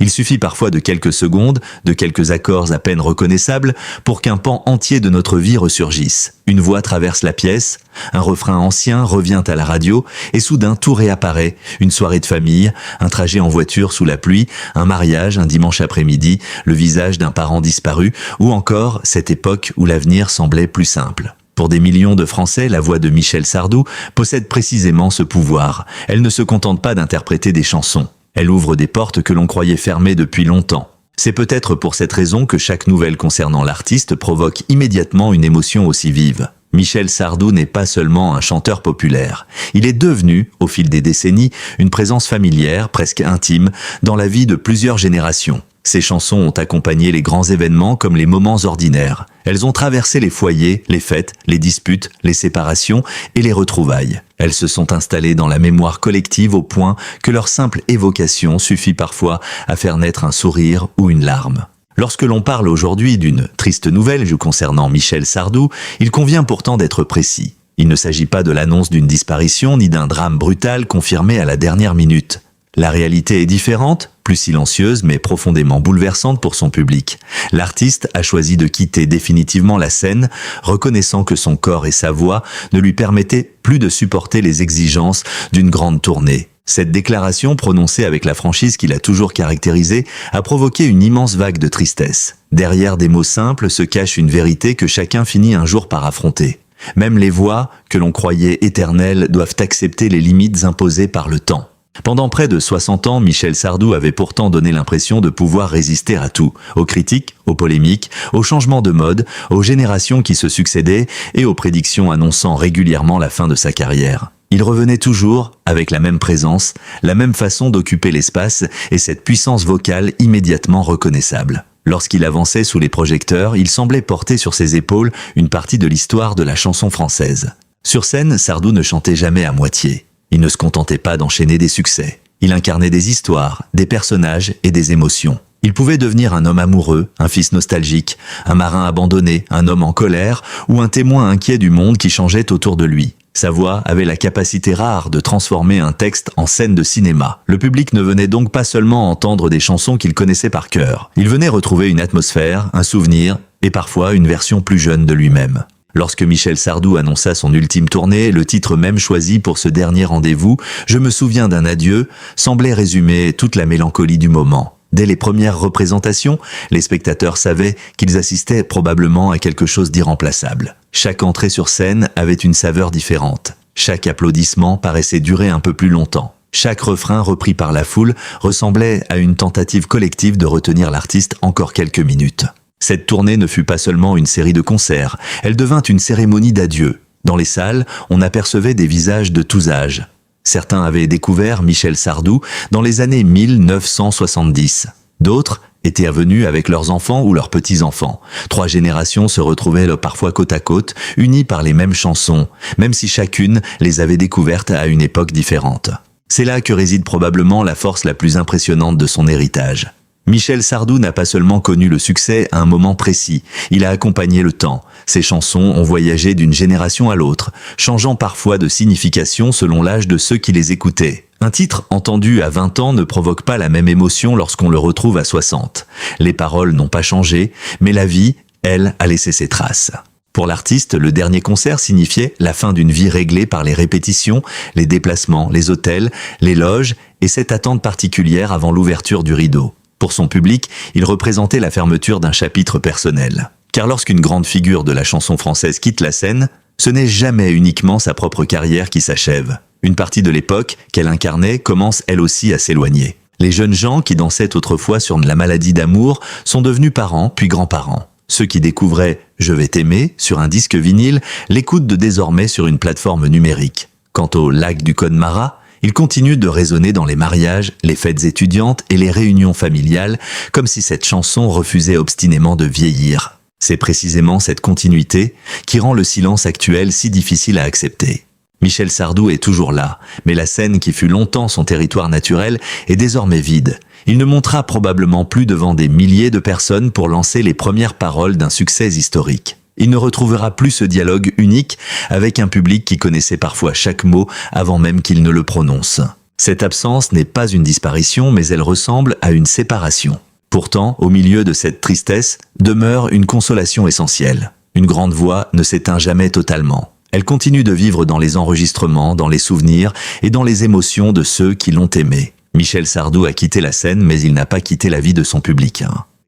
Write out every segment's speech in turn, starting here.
Il suffit parfois de quelques secondes, de quelques accords à peine reconnaissables pour qu'un pan entier de notre vie ressurgisse. Une voix traverse la pièce, un refrain ancien revient à la radio et soudain tout réapparaît. Une soirée de famille, un trajet en voiture sous la pluie, un mariage un dimanche après-midi, le visage d'un parent disparu ou encore cette époque où l'avenir semblait plus simple. Pour des millions de Français, la voix de Michel Sardou possède précisément ce pouvoir. Elle ne se contente pas d'interpréter des chansons. Elle ouvre des portes que l'on croyait fermées depuis longtemps. C'est peut-être pour cette raison que chaque nouvelle concernant l'artiste provoque immédiatement une émotion aussi vive. Michel Sardou n'est pas seulement un chanteur populaire. Il est devenu, au fil des décennies, une présence familière, presque intime, dans la vie de plusieurs générations. Ses chansons ont accompagné les grands événements comme les moments ordinaires. Elles ont traversé les foyers, les fêtes, les disputes, les séparations et les retrouvailles. Elles se sont installées dans la mémoire collective au point que leur simple évocation suffit parfois à faire naître un sourire ou une larme. Lorsque l'on parle aujourd'hui d'une triste nouvelle concernant Michel Sardou, il convient pourtant d'être précis. Il ne s'agit pas de l'annonce d'une disparition ni d'un drame brutal confirmé à la dernière minute. La réalité est différente, plus silencieuse mais profondément bouleversante pour son public. L'artiste a choisi de quitter définitivement la scène, reconnaissant que son corps et sa voix ne lui permettaient plus de supporter les exigences d'une grande tournée. Cette déclaration, prononcée avec la franchise qui l'a toujours caractérisé, a provoqué une immense vague de tristesse. Derrière des mots simples se cache une vérité que chacun finit un jour par affronter. Même les voix, que l'on croyait éternelles, doivent accepter les limites imposées par le temps. Pendant près de 60 ans, Michel Sardou avait pourtant donné l'impression de pouvoir résister à tout, aux critiques, aux polémiques, aux changements de mode, aux générations qui se succédaient et aux prédictions annonçant régulièrement la fin de sa carrière. Il revenait toujours avec la même présence, la même façon d'occuper l'espace et cette puissance vocale immédiatement reconnaissable. Lorsqu'il avançait sous les projecteurs, il semblait porter sur ses épaules une partie de l'histoire de la chanson française. Sur scène, Sardou ne chantait jamais à moitié. Il ne se contentait pas d'enchaîner des succès. Il incarnait des histoires, des personnages et des émotions. Il pouvait devenir un homme amoureux, un fils nostalgique, un marin abandonné, un homme en colère ou un témoin inquiet du monde qui changeait autour de lui. Sa voix avait la capacité rare de transformer un texte en scène de cinéma. Le public ne venait donc pas seulement entendre des chansons qu'il connaissait par cœur. Il venait retrouver une atmosphère, un souvenir et parfois une version plus jeune de lui-même. Lorsque Michel Sardou annonça son ultime tournée, le titre même choisi pour ce dernier rendez-vous, « Je me souviens d'un adieu », semblait résumer toute la mélancolie du moment. Dès les premières représentations, les spectateurs savaient qu'ils assistaient probablement à quelque chose d'irremplaçable. Chaque entrée sur scène avait une saveur différente. Chaque applaudissement paraissait durer un peu plus longtemps. Chaque refrain repris par la foule ressemblait à une tentative collective de retenir l'artiste encore quelques minutes. Cette tournée ne fut pas seulement une série de concerts, elle devint une cérémonie d'adieu. Dans les salles, on apercevait des visages de tous âges. Certains avaient découvert Michel Sardou dans les années 1970. D'autres étaient venus avec leurs enfants ou leurs petits-enfants. 3 générations se retrouvaient parfois côte à côte, unies par les mêmes chansons, même si chacune les avait découvertes à une époque différente. C'est là que réside probablement la force la plus impressionnante de son héritage. Michel Sardou n'a pas seulement connu le succès à un moment précis, il a accompagné le temps. Ses chansons ont voyagé d'une génération à l'autre, changeant parfois de signification selon l'âge de ceux qui les écoutaient. Un titre entendu à 20 ans ne provoque pas la même émotion lorsqu'on le retrouve à 60. Les paroles n'ont pas changé, mais la vie, elle, a laissé ses traces. Pour l'artiste, le dernier concert signifiait la fin d'une vie réglée par les répétitions, les déplacements, les hôtels, les loges et cette attente particulière avant l'ouverture du rideau. Pour son public, il représentait la fermeture d'un chapitre personnel. Car lorsqu'une grande figure de la chanson française quitte la scène, ce n'est jamais uniquement sa propre carrière qui s'achève. Une partie de l'époque qu'elle incarnait commence elle aussi à s'éloigner. Les jeunes gens qui dansaient autrefois sur la maladie d'amour sont devenus parents puis grands-parents. Ceux qui découvraient « Je vais t'aimer » sur un disque vinyle l'écoutent désormais sur une plateforme numérique. Quant au lac du Connemara, il continue de résonner dans les mariages, les fêtes étudiantes et les réunions familiales, comme si cette chanson refusait obstinément de vieillir. C'est précisément cette continuité qui rend le silence actuel si difficile à accepter. Michel Sardou est toujours là, mais la scène qui fut longtemps son territoire naturel est désormais vide. Il ne montera probablement plus devant des milliers de personnes pour lancer les premières paroles d'un succès historique. Il ne retrouvera plus ce dialogue unique avec un public qui connaissait parfois chaque mot avant même qu'il ne le prononce. Cette absence n'est pas une disparition, mais elle ressemble à une séparation. Pourtant, au milieu de cette tristesse, demeure une consolation essentielle. Une grande voix ne s'éteint jamais totalement. Elle continue de vivre dans les enregistrements, dans les souvenirs et dans les émotions de ceux qui l'ont aimé. Michel Sardou a quitté la scène, mais il n'a pas quitté la vie de son public.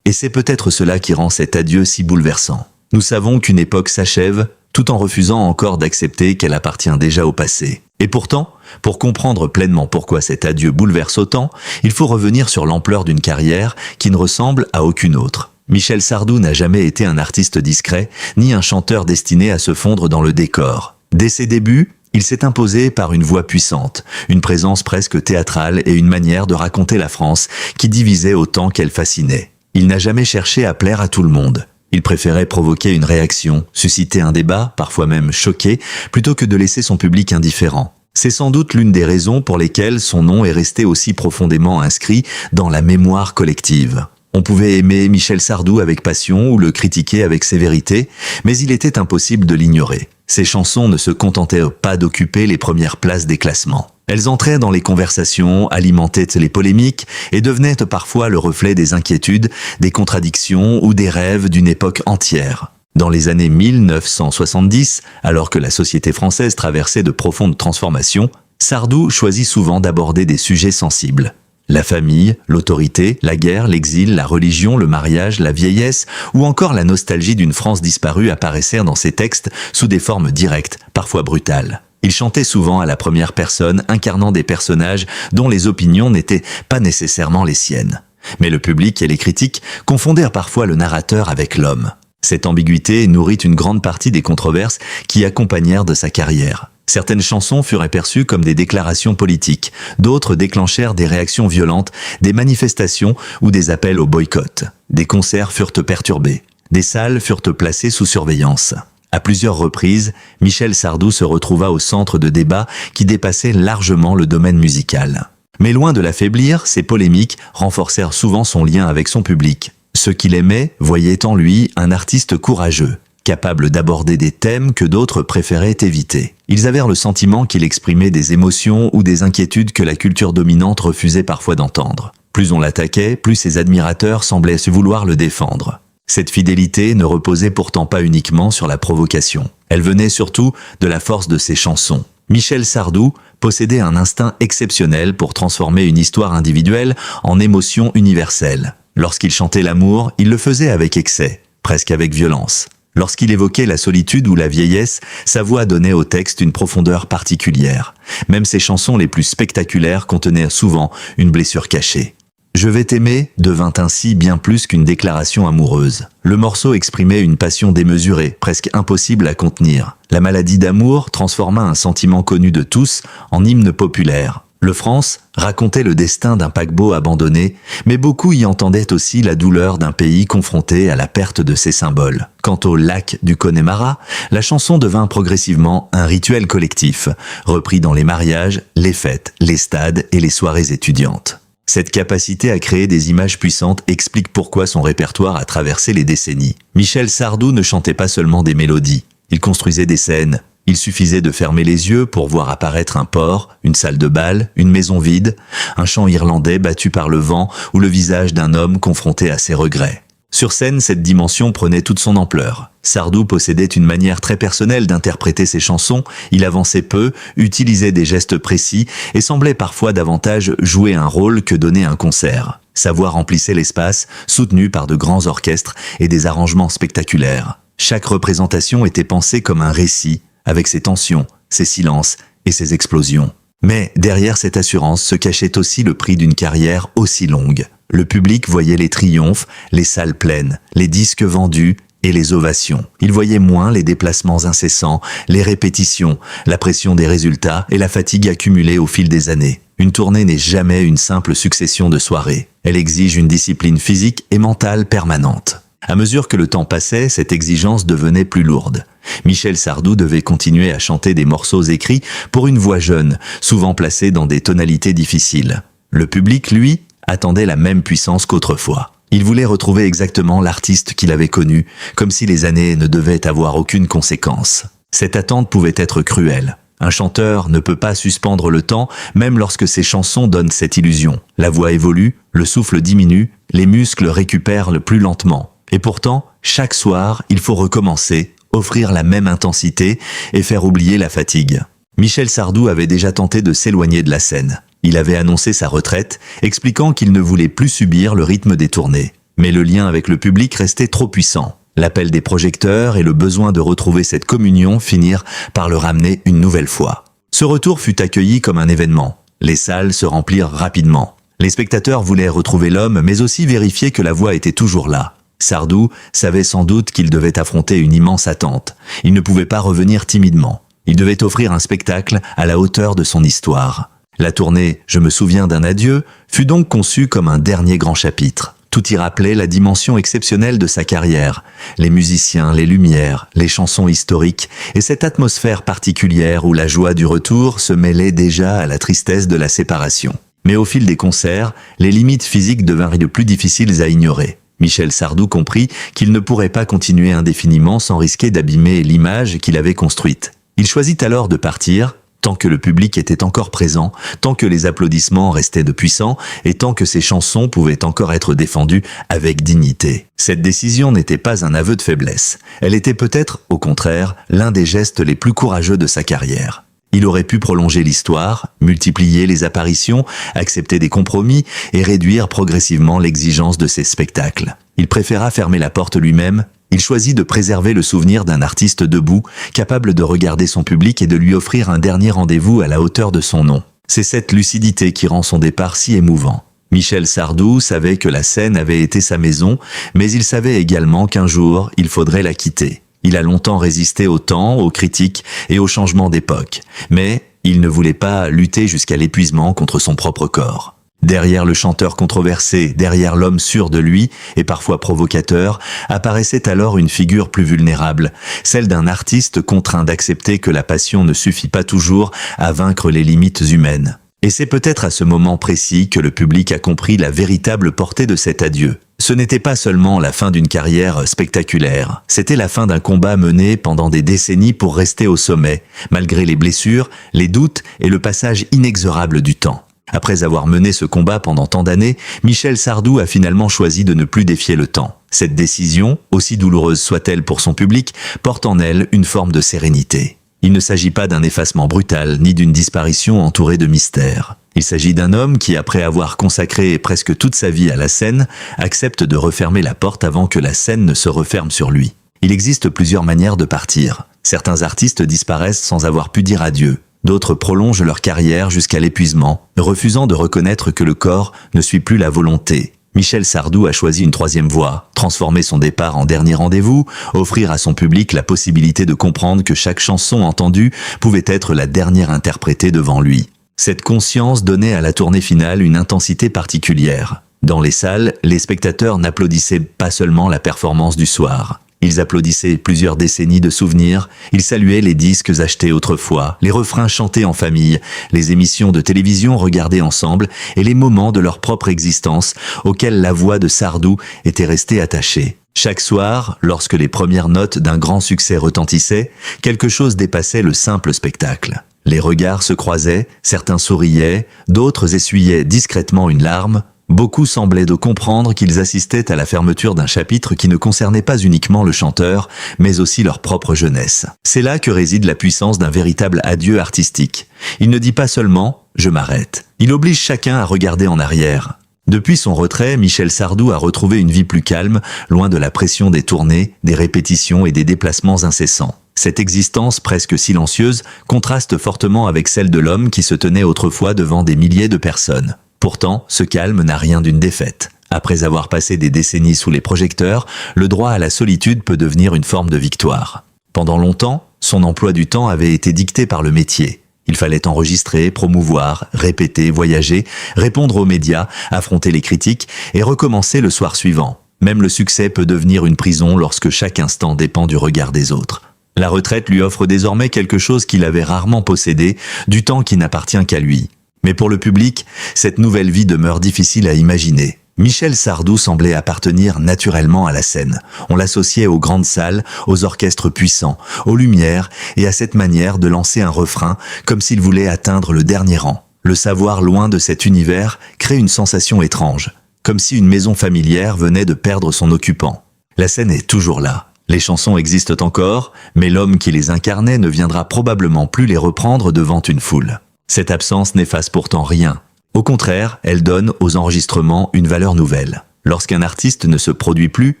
Et c'est peut-être cela qui rend cet adieu si bouleversant. Nous savons qu'une époque s'achève, tout en refusant encore d'accepter qu'elle appartient déjà au passé. Et pourtant, pour comprendre pleinement pourquoi cet adieu bouleverse autant, il faut revenir sur l'ampleur d'une carrière qui ne ressemble à aucune autre. Michel Sardou n'a jamais été un artiste discret, ni un chanteur destiné à se fondre dans le décor. Dès ses débuts, il s'est imposé par une voix puissante, une présence presque théâtrale et une manière de raconter la France qui divisait autant qu'elle fascinait. Il n'a jamais cherché à plaire à tout le monde. Il préférait provoquer une réaction, susciter un débat, parfois même choqué, plutôt que de laisser son public indifférent. C'est sans doute l'une des raisons pour lesquelles son nom est resté aussi profondément inscrit dans la mémoire collective. On pouvait aimer Michel Sardou avec passion ou le critiquer avec sévérité, mais il était impossible de l'ignorer. Ses chansons ne se contentaient pas d'occuper les premières places des classements. Elles entraient dans les conversations, alimentaient les polémiques et devenaient parfois le reflet des inquiétudes, des contradictions ou des rêves d'une époque entière. Dans les années 1970, alors que la société française traversait de profondes transformations, Sardou choisit souvent d'aborder des sujets sensibles. La famille, l'autorité, la guerre, l'exil, la religion, le mariage, la vieillesse ou encore la nostalgie d'une France disparue apparaissaient dans ses textes sous des formes directes, parfois brutales. Il chantait souvent à la première personne, incarnant des personnages dont les opinions n'étaient pas nécessairement les siennes. Mais le public et les critiques confondèrent parfois le narrateur avec l'homme. Cette ambiguïté nourrit une grande partie des controverses qui accompagnèrent de sa carrière. Certaines chansons furent perçues comme des déclarations politiques, d'autres déclenchèrent des réactions violentes, des manifestations ou des appels au boycott. Des concerts furent perturbés, des salles furent placées sous surveillance. À plusieurs reprises, Michel Sardou se retrouva au centre de débats qui dépassaient largement le domaine musical. Mais loin de l'affaiblir, ces polémiques renforcèrent souvent son lien avec son public. Ceux qui l'aimaient voyaient en lui un artiste courageux, capable d'aborder des thèmes que d'autres préféraient éviter. Ils avaient le sentiment qu'il exprimait des émotions ou des inquiétudes que la culture dominante refusait parfois d'entendre. Plus on l'attaquait, plus ses admirateurs semblaient vouloir le défendre. Cette fidélité ne reposait pourtant pas uniquement sur la provocation. Elle venait surtout de la force de ses chansons. Michel Sardou possédait un instinct exceptionnel pour transformer une histoire individuelle en émotion universelle. Lorsqu'il chantait l'amour, il le faisait avec excès, presque avec violence. Lorsqu'il évoquait la solitude ou la vieillesse, sa voix donnait au texte une profondeur particulière. Même ses chansons les plus spectaculaires contenaient souvent une blessure cachée. « Je vais t'aimer » devint ainsi bien plus qu'une déclaration amoureuse. Le morceau exprimait une passion démesurée, presque impossible à contenir. La maladie d'amour transforma un sentiment connu de tous en hymne populaire. Le France racontait le destin d'un paquebot abandonné, mais beaucoup y entendaient aussi la douleur d'un pays confronté à la perte de ses symboles. Quant au lac du Connemara, la chanson devint progressivement un rituel collectif, repris dans les mariages, les fêtes, les stades et les soirées étudiantes. Cette capacité à créer des images puissantes explique pourquoi son répertoire a traversé les décennies. Michel Sardou ne chantait pas seulement des mélodies, il construisait des scènes. Il suffisait de fermer les yeux pour voir apparaître un port, une salle de bal, une maison vide, un chant irlandais battu par le vent ou le visage d'un homme confronté à ses regrets. Sur scène, cette dimension prenait toute son ampleur. Sardou possédait une manière très personnelle d'interpréter ses chansons, il avançait peu, utilisait des gestes précis et semblait parfois davantage jouer un rôle que donner un concert. Sa voix remplissait l'espace, soutenue par de grands orchestres et des arrangements spectaculaires. Chaque représentation était pensée comme un récit, avec ses tensions, ses silences et ses explosions. Mais derrière cette assurance se cachait aussi le prix d'une carrière aussi longue. Le public voyait les triomphes, les salles pleines, les disques vendus et les ovations. Il voyait moins les déplacements incessants, les répétitions, la pression des résultats et la fatigue accumulée au fil des années. Une tournée n'est jamais une simple succession de soirées. Elle exige une discipline physique et mentale permanente. À mesure que le temps passait, cette exigence devenait plus lourde. Michel Sardou devait continuer à chanter des morceaux écrits pour une voix jeune, souvent placée dans des tonalités difficiles. Le public, lui, attendait la même puissance qu'autrefois. Il voulait retrouver exactement l'artiste qu'il avait connu, comme si les années ne devaient avoir aucune conséquence. Cette attente pouvait être cruelle. Un chanteur ne peut pas suspendre le temps, même lorsque ses chansons donnent cette illusion. La voix évolue, le souffle diminue, les muscles récupèrent le plus lentement. Et pourtant, chaque soir, il faut recommencer, offrir la même intensité et faire oublier la fatigue. Michel Sardou avait déjà tenté de s'éloigner de la scène. Il avait annoncé sa retraite, expliquant qu'il ne voulait plus subir le rythme des tournées. Mais le lien avec le public restait trop puissant. L'appel des projecteurs et le besoin de retrouver cette communion finirent par le ramener une nouvelle fois. Ce retour fut accueilli comme un événement. Les salles se remplirent rapidement. Les spectateurs voulaient retrouver l'homme, mais aussi vérifier que la voix était toujours là. Sardou savait sans doute qu'il devait affronter une immense attente. Il ne pouvait pas revenir timidement. Il devait offrir un spectacle à la hauteur de son histoire. La tournée « Je me souviens d'un adieu » fut donc conçue comme un dernier grand chapitre. Tout y rappelait la dimension exceptionnelle de sa carrière, les musiciens, les lumières, les chansons historiques et cette atmosphère particulière où la joie du retour se mêlait déjà à la tristesse de la séparation. Mais au fil des concerts, les limites physiques devinrent de plus difficiles à ignorer. Michel Sardou comprit qu'il ne pourrait pas continuer indéfiniment sans risquer d'abîmer l'image qu'il avait construite. Il choisit alors de partir, tant que le public était encore présent, tant que les applaudissements restaient de puissants et tant que ses chansons pouvaient encore être défendues avec dignité. Cette décision n'était pas un aveu de faiblesse. Elle était peut-être, au contraire, l'un des gestes les plus courageux de sa carrière. Il aurait pu prolonger l'histoire, multiplier les apparitions, accepter des compromis et réduire progressivement l'exigence de ses spectacles. Il préféra fermer la porte lui-même. Il choisit de préserver le souvenir d'un artiste debout, capable de regarder son public et de lui offrir un dernier rendez-vous à la hauteur de son nom. C'est cette lucidité qui rend son départ si émouvant. Michel Sardou savait que la scène avait été sa maison, mais il savait également qu'un jour, il faudrait la quitter. Il a longtemps résisté au temps, aux critiques et aux changements d'époque. Mais il ne voulait pas lutter jusqu'à l'épuisement contre son propre corps. Derrière le chanteur controversé, derrière l'homme sûr de lui et parfois provocateur, apparaissait alors une figure plus vulnérable, celle d'un artiste contraint d'accepter que la passion ne suffit pas toujours à vaincre les limites humaines. Et c'est peut-être à ce moment précis que le public a compris la véritable portée de cet adieu. Ce n'était pas seulement la fin d'une carrière spectaculaire, c'était la fin d'un combat mené pendant des décennies pour rester au sommet, malgré les blessures, les doutes et le passage inexorable du temps. Après avoir mené ce combat pendant tant d'années, Michel Sardou a finalement choisi de ne plus défier le temps. Cette décision, aussi douloureuse soit-elle pour son public, porte en elle une forme de sérénité. Il ne s'agit pas d'un effacement brutal, ni d'une disparition entourée de mystères. Il s'agit d'un homme qui, après avoir consacré presque toute sa vie à la scène, accepte de refermer la porte avant que la scène ne se referme sur lui. Il existe plusieurs manières de partir. Certains artistes disparaissent sans avoir pu dire adieu. D'autres prolongent leur carrière jusqu'à l'épuisement, refusant de reconnaître que le corps ne suit plus la volonté. Michel Sardou a choisi une troisième voie, transformer son départ en dernier rendez-vous, offrir à son public la possibilité de comprendre que chaque chanson entendue pouvait être la dernière interprétée devant lui. Cette conscience donnait à la tournée finale une intensité particulière. Dans les salles, les spectateurs n'applaudissaient pas seulement la performance du soir. Ils applaudissaient plusieurs décennies de souvenirs, ils saluaient les disques achetés autrefois, les refrains chantés en famille, les émissions de télévision regardées ensemble et les moments de leur propre existence auxquels la voix de Sardou était restée attachée. Chaque soir, lorsque les premières notes d'un grand succès retentissaient, quelque chose dépassait le simple spectacle. Les regards se croisaient, certains souriaient, d'autres essuyaient discrètement une larme. Beaucoup semblaient de comprendre qu'ils assistaient à la fermeture d'un chapitre qui ne concernait pas uniquement le chanteur, mais aussi leur propre jeunesse. C'est là que réside la puissance d'un véritable adieu artistique. Il ne dit pas seulement « je m'arrête ». Il oblige chacun à regarder en arrière. Depuis son retrait, Michel Sardou a retrouvé une vie plus calme, loin de la pression des tournées, des répétitions et des déplacements incessants. Cette existence presque silencieuse contraste fortement avec celle de l'homme qui se tenait autrefois devant des milliers de personnes. Pourtant, ce calme n'a rien d'une défaite. Après avoir passé des décennies sous les projecteurs, le droit à la solitude peut devenir une forme de victoire. Pendant longtemps, son emploi du temps avait été dicté par le métier. Il fallait enregistrer, promouvoir, répéter, voyager, répondre aux médias, affronter les critiques et recommencer le soir suivant. Même le succès peut devenir une prison lorsque chaque instant dépend du regard des autres. La retraite lui offre désormais quelque chose qu'il avait rarement possédé, du temps qui n'appartient qu'à lui. Mais pour le public, cette nouvelle vie demeure difficile à imaginer. Michel Sardou semblait appartenir naturellement à la scène. On l'associait aux grandes salles, aux orchestres puissants, aux lumières et à cette manière de lancer un refrain comme s'il voulait atteindre le dernier rang. Le savoir loin de cet univers crée une sensation étrange, comme si une maison familière venait de perdre son occupant. La scène est toujours là. Les chansons existent encore, mais l'homme qui les incarnait ne viendra probablement plus les reprendre devant une foule. Cette absence n'efface pourtant rien. Au contraire, elle donne aux enregistrements une valeur nouvelle. Lorsqu'un artiste ne se produit plus,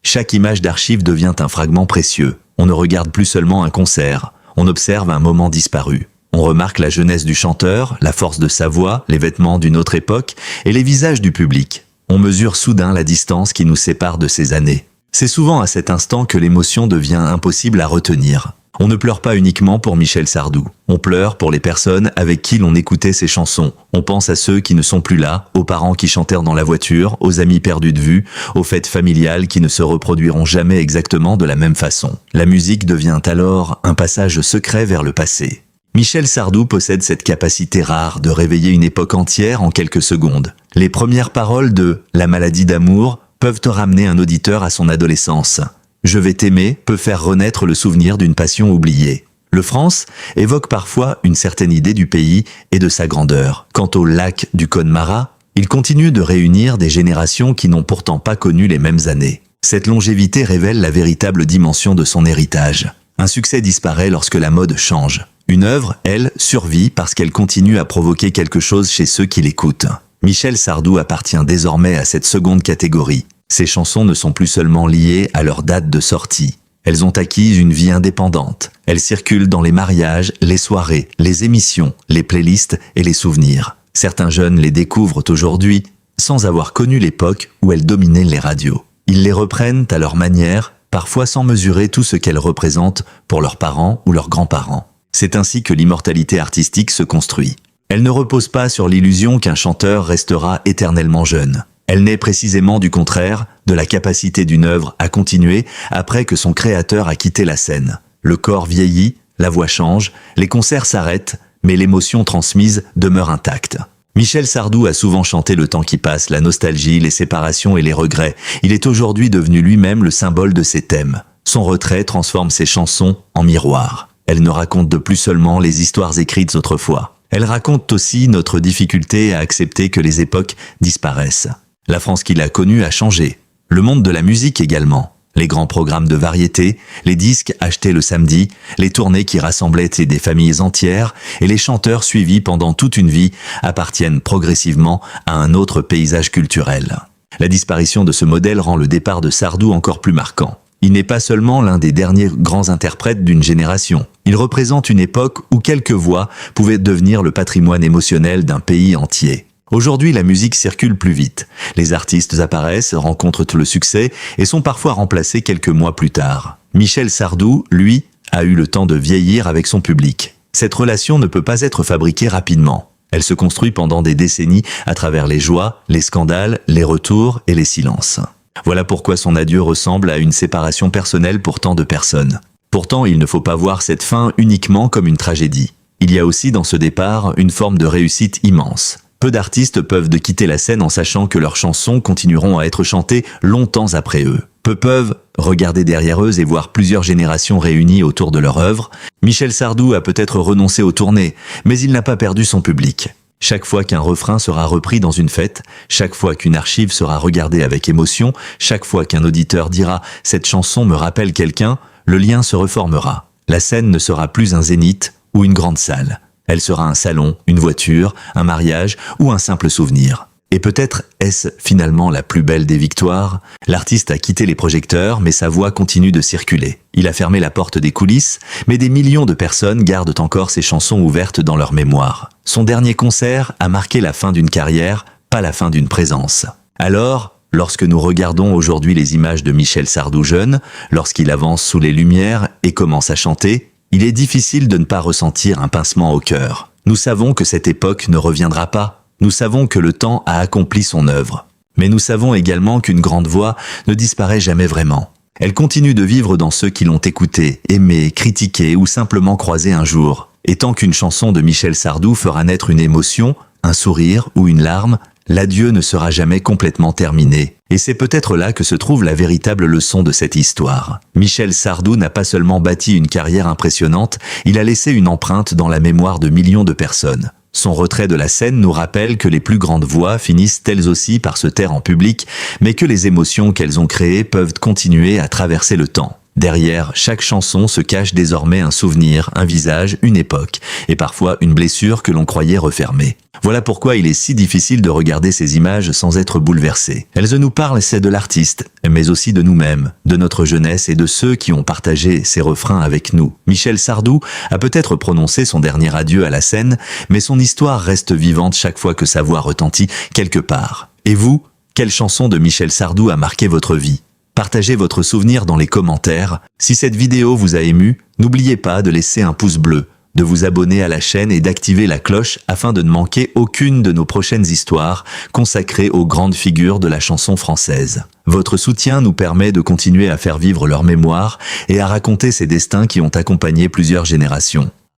chaque image d'archive devient un fragment précieux. On ne regarde plus seulement un concert, on observe un moment disparu. On remarque la jeunesse du chanteur, la force de sa voix, les vêtements d'une autre époque et les visages du public. On mesure soudain la distance qui nous sépare de ces années. C'est souvent à cet instant que l'émotion devient impossible à retenir. On ne pleure pas uniquement pour Michel Sardou. On pleure pour les personnes avec qui l'on écoutait ses chansons. On pense à ceux qui ne sont plus là, aux parents qui chantèrent dans la voiture, aux amis perdus de vue, aux fêtes familiales qui ne se reproduiront jamais exactement de la même façon. La musique devient alors un passage secret vers le passé. Michel Sardou possède cette capacité rare de réveiller une époque entière en quelques secondes. Les premières paroles de « La maladie d'amour » peuvent ramener un auditeur à son adolescence. « Je vais t'aimer » peut faire renaître le souvenir d'une passion oubliée. Le France évoque parfois une certaine idée du pays et de sa grandeur. Quant au lac du Connemara, il continue de réunir des générations qui n'ont pourtant pas connu les mêmes années. Cette longévité révèle la véritable dimension de son héritage. Un succès disparaît lorsque la mode change. Une œuvre, elle, survit parce qu'elle continue à provoquer quelque chose chez ceux qui l'écoutent. Michel Sardou appartient désormais à cette seconde catégorie. Ses chansons ne sont plus seulement liées à leur date de sortie. Elles ont acquis une vie indépendante. Elles circulent dans les mariages, les soirées, les émissions, les playlists et les souvenirs. Certains jeunes les découvrent aujourd'hui sans avoir connu l'époque où elles dominaient les radios. Ils les reprennent à leur manière, parfois sans mesurer tout ce qu'elles représentent pour leurs parents ou leurs grands-parents. C'est ainsi que l'immortalité artistique se construit. Elle ne repose pas sur l'illusion qu'un chanteur restera éternellement jeune. Elle naît précisément du contraire, de la capacité d'une œuvre à continuer après que son créateur a quitté la scène. Le corps vieillit, la voix change, les concerts s'arrêtent, mais l'émotion transmise demeure intacte. Michel Sardou a souvent chanté le temps qui passe, la nostalgie, les séparations et les regrets. Il est aujourd'hui devenu lui-même le symbole de ces thèmes. Son retrait transforme ses chansons en miroir. Elles ne racontent de plus seulement les histoires écrites autrefois. Elles racontent aussi notre difficulté à accepter que les époques disparaissent. La France qu'il a connue a changé. Le monde de la musique également. Les grands programmes de variété, les disques achetés le samedi, les tournées qui rassemblaient des familles entières et les chanteurs suivis pendant toute une vie appartiennent progressivement à un autre paysage culturel. La disparition de ce modèle rend le départ de Sardou encore plus marquant. Il n'est pas seulement l'un des derniers grands interprètes d'une génération. Il représente une époque où quelques voix pouvaient devenir le patrimoine émotionnel d'un pays entier. Aujourd'hui, la musique circule plus vite. Les artistes apparaissent, rencontrent le succès et sont parfois remplacés quelques mois plus tard. Michel Sardou, lui, a eu le temps de vieillir avec son public. Cette relation ne peut pas être fabriquée rapidement. Elle se construit pendant des décennies à travers les joies, les scandales, les retours et les silences. Voilà pourquoi son adieu ressemble à une séparation personnelle pour tant de personnes. Pourtant, il ne faut pas voir cette fin uniquement comme une tragédie. Il y a aussi dans ce départ une forme de réussite immense. Peu d'artistes peuvent quitter la scène en sachant que leurs chansons continueront à être chantées longtemps après eux. Peu peuvent regarder derrière eux et voir plusieurs générations réunies autour de leur œuvre. Michel Sardou a peut-être renoncé aux tournées, mais il n'a pas perdu son public. Chaque fois qu'un refrain sera repris dans une fête, chaque fois qu'une archive sera regardée avec émotion, chaque fois qu'un auditeur dira « cette chanson me rappelle quelqu'un », le lien se reformera. La scène ne sera plus un zénith ou une grande salle. Elle sera un salon, une voiture, un mariage ou un simple souvenir. Et peut-être est-ce finalement la plus belle des victoires? L'artiste a quitté les projecteurs, mais sa voix continue de circuler. Il a fermé la porte des coulisses, mais des millions de personnes gardent encore ses chansons ouvertes dans leur mémoire. Son dernier concert a marqué la fin d'une carrière, pas la fin d'une présence. Alors, lorsque nous regardons aujourd'hui les images de Michel Sardou jeune, lorsqu'il avance sous les lumières et commence à chanter, il est difficile de ne pas ressentir un pincement au cœur. Nous savons que cette époque ne reviendra pas. Nous savons que le temps a accompli son œuvre. Mais nous savons également qu'une grande voix ne disparaît jamais vraiment. Elle continue de vivre dans ceux qui l'ont écoutée, aimée, critiquée ou simplement croisée un jour. Et tant qu'une chanson de Michel Sardou fera naître une émotion, un sourire ou une larme, l'adieu ne sera jamais complètement terminé. Et c'est peut-être là que se trouve la véritable leçon de cette histoire. Michel Sardou n'a pas seulement bâti une carrière impressionnante, il a laissé une empreinte dans la mémoire de millions de personnes. Son retrait de la scène nous rappelle que les plus grandes voix finissent elles aussi par se taire en public, mais que les émotions qu'elles ont créées peuvent continuer à traverser le temps. Derrière chaque chanson se cache désormais un souvenir, un visage, une époque, et parfois une blessure que l'on croyait refermée. Voilà pourquoi il est si difficile de regarder ces images sans être bouleversé. Elles nous parlent, c'est de l'artiste, mais aussi de nous-mêmes, de notre jeunesse et de ceux qui ont partagé ces refrains avec nous. Michel Sardou a peut-être prononcé son dernier adieu à la scène, mais son histoire reste vivante chaque fois que sa voix retentit quelque part. Et vous, quelle chanson de Michel Sardou a marqué votre vie ? Partagez votre souvenir dans les commentaires. Si cette vidéo vous a ému, n'oubliez pas de laisser un pouce bleu, de vous abonner à la chaîne et d'activer la cloche afin de ne manquer aucune de nos prochaines histoires consacrées aux grandes figures de la chanson française. Votre soutien nous permet de continuer à faire vivre leur mémoire et à raconter ces destins qui ont accompagné plusieurs générations.